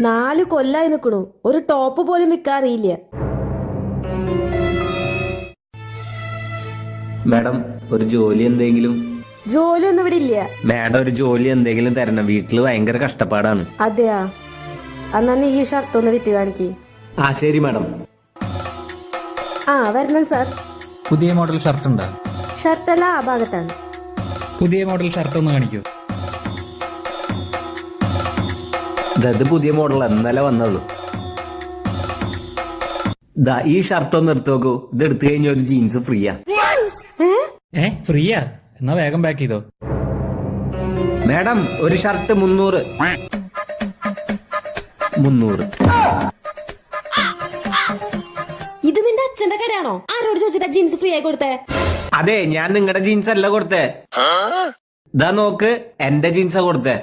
4 കൊല്ലായി നിക്കണു, ഒരു ടോപ്പ് പോലും വിൽക്കാറിയില്ല. മാഡം ഒരു ജോലി എന്തെങ്കിലും? ജോലിയൊന്നും ഇവിടെ ഇല്ല. മാഡം ഒരു ജോലി എന്തെങ്കിലും തരണം, വീട്ടില് ഭയങ്കര കഷ്ടപ്പാടാണ്. അതെയാ, എന്നാ നീ ഈ ഷർട്ട് ഒന്ന് വിറ്റ് കാണിക്ക്. ആ ശരി മാഡം. ആ വരണം സാർ. പുതിയ മോഡൽ ഷർട്ട് ഉണ്ടോ? ഷർട്ടല്ല, ആ ഭാഗത്താണ്. പുതിയ മോഡൽ ഷർട്ട് ഒന്ന് കാണിക്കൂ. ഇത് പുതിയ മോഡൽ ഇന്നലെ വന്നുള്ളൂ. ഈ ഷർട്ട് ഒന്ന് എടുത്തു നോക്കൂ, ഇത് എടുത്തു കഴിഞ്ഞ ഒരു ജീൻസ് ഫ്രീയാ. ഫ്രീയാ? എന്നാ വേഗം പാക്ക് ചെയ്തോ. മാഡം ഒരു ഷർട്ട് 300. ഇത് നിന്റെ അച്ഛന്റെ കടയാണോ? ആരോട് ചോദിച്ചിട്ടാ ജീൻസ് ഫ്രീ ആയി കൊടുത്തേ? അതെ, ഞാൻ നിങ്ങളുടെ ജീൻസ് അല്ല കൊടുത്തേ. ഇതാ നോക്ക്, എന്റെ ജീൻസാ കൊടുത്തേ.